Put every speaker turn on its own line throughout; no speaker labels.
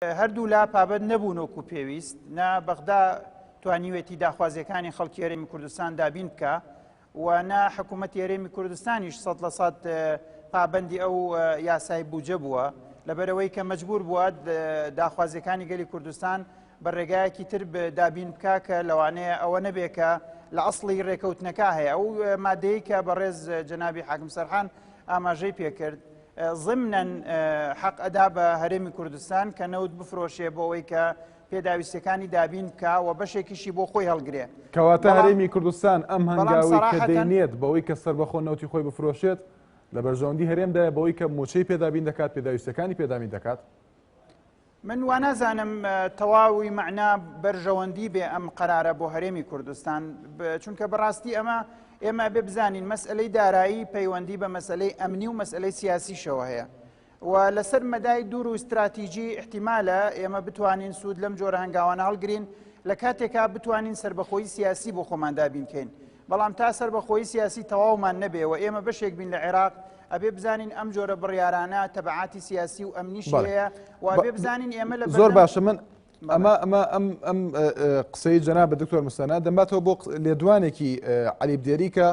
هەردوو لا پابەند نەبوون وەکو پێویست، نا بەغدا توانیوێتی داخوازیەکانی خەڵکی هەرێمی کوردستان دابین بکە و نا حکوومەتی هەرێمی کوردستانیش 100% پابەندی ئەو یاسای بوجە بووە، لەبەرەوەی کە مەجبور بووە داخوازیەکانی گەلی کوردستان بە ڕێگایەکی تر دابین بکە کە لەوانەیە ئەوە نەبێت کە لە ئەسڵی ڕێکەوتنەکە هەیە. ئەو مادەی کە بەڕێز جەنابی حاکم سەرحان ئاماژەی پێکرد ضمنەن حەق ئەدا بە هەرێمی کوردستان کە نەوت بفرۆشێ بۆ ئەوەی کە پێداویستەکانی دابین بکە و بەشێکیشی بۆ خۆی هەڵگرێ.
کەواتە هەرێمی کوردستان ئەم هەنگاوی کە دەینێت بەوەی کە سەربەخۆ نەوتی خۆی بفرۆشێت لە بەرژەوەندی هەرێمدایە بەوەی کە موچەی پێدابین دەکات پێداویستەکانی پێدابین دەکات.
من وا نازانم تەواوی معنا بەرژەوەندی بێ ئەم قەرارە بۆ هەرێمی کوردستان، چونکە بەڕاستی ئێمە ببزانین مەسئلەی دارایی پەیوەندی بە مەسئلەی ئەمنی و مەسئلەی سیاسیشەوە هەیە و لەسەر مەدای دوور و استراتیژی احتیمالە ئێمە بتوانین سوود لەم جۆرە هەنگاوانە هەڵگرین لە کاتێکا بتوانین سربەخۆیی سیاسی بۆ خۆمان دابین بکەین، بەڵام تا سربەخۆیی سیاسی تەواومان نەبێ و ئێمە بەشێک بین لە عێراق ئەبێ بزانین ئەم جۆرە بڕیارانە تەبعاتی سیاسی و ئەمنیش هەیە و ئەبێ بزانین ئێمە لە
زۆر باشە. من ئەم قسەی جەناب دکتۆر مستەنە دەمباتەوە بۆ لێدوانێکی عەلی بدێری کە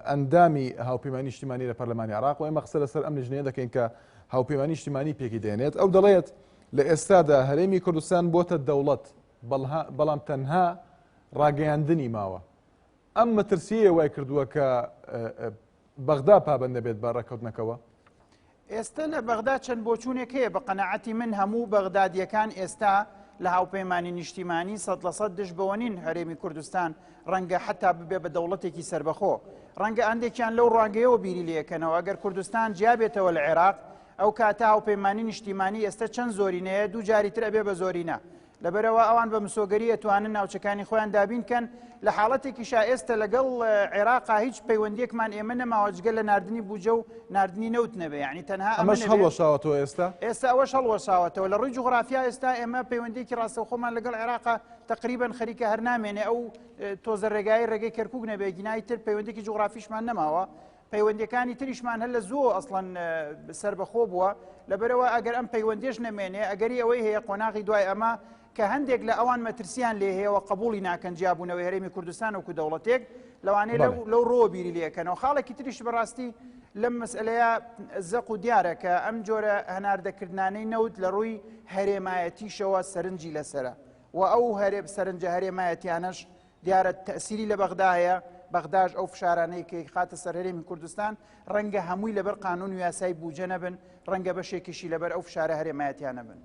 ئەندامی هاوپەیمانی نیشتیمانی لە پەرلەمانی عێراق و ئێمە قسە لەسەر ئەم لیژنەیە دەکەین کە هاوپەیمانی نیشتیمانی پێکی دێنێت. ئەو دەڵێت لە ئێستادا هەرێمی کوردستان بۆتە دەوڵەت بەڵام تەنها ڕاگەیاندنی ماوە. ئەم مەترسیە وای کردووە کە بەغدا پابەند دەبێت بە ڕێکەوتنەکەوە.
ئێستا لە بەغدا چەند بۆچوونێک هەیە بە قەناعەتی من هەموو بەغدادیەکان ئێستا لە هاوپەیمانی نیشتیمانی 100% دش بەوەنین هەرێمی کوردستان ڕەنگە حتا ببێ بە دەوڵەتێکی سربەخۆ، ڕەنگە ئەندێکیان لەو ڕانگەیەوە بیری لێکەنەوە ئەگەر کوردستان جیابێتەوە لە عێراق ئەو کاتە هاوپەیمانی نیشتیمانی ئێستا چەند زۆرینەیە دوو جاری تر ئەبێ بە زۆرینە، لەبەرەوە ئەوان بە مسۆگەری ئەتوانن ناوچەکانی خۆیان دابینکەن. لە حاڵەتێکیشا ئێستا لەگەڵ عێراقا هیچ پەیوەندیەکمان ئێمە نەماوە جگە لە ناردنی بوجە و ناردنی نەوت نەبێ، یعنی تەنها
ئەمەش هەڵوەشاوەتەوە ئێستا
ئەوەش هەڵوەشاوەتەوە لە ڕووی جوغرافیا ئێستا ئێمە پەیوەندیەکی ڕاستەوخۆمان لەگەڵ عێراقا تقریبا خەریکە هەر نامێنێ ئەو تۆزە ڕێگای کەرکووک نەبێ گینای تر پەیوەندێکی جوغرافیشمان نەماوە، پەیوەندیەکانی تریشمان هەر لە زوو ئەسڵەن سربەخۆ بووە، لەبەرەوە ئەگەر ئەم پەیوەندیش نەمێنێ ئەگەری ئەوەی هەیە قۆناغی دوای ئەمە کە هەندێک لە ئەوان مەترسیان لێ هەیەەوە قبولی ناکەن جیابوونەوەی هەرێمی کوردستان وەکو دەوڵەتێک لەوانەیە لەو ڕۆ بیری لێکەنەوە. خاڵێکی تریش بەڕاستی لەم مەسئلەیە زەق و دیارە کە ئەم جۆرە هەناردەکردانەی نەوت لە ڕووی هەرێمایەتیشەوە سەرنجی لەسرە و ئەو سەرنجە هەرێمایەتیانەش دیارە تەسیری لە بەغدا هەیە. بەغداش ئەو فشارانەی کە خاتە سەر هەرێمی کوردستان ڕەنگە هەمووی لەبەر قانون و یاسای بوجە نەبن، ڕەنگە بەشێکیشی لەبەر ئەو فشارە هەرێمایەتیان نەبن.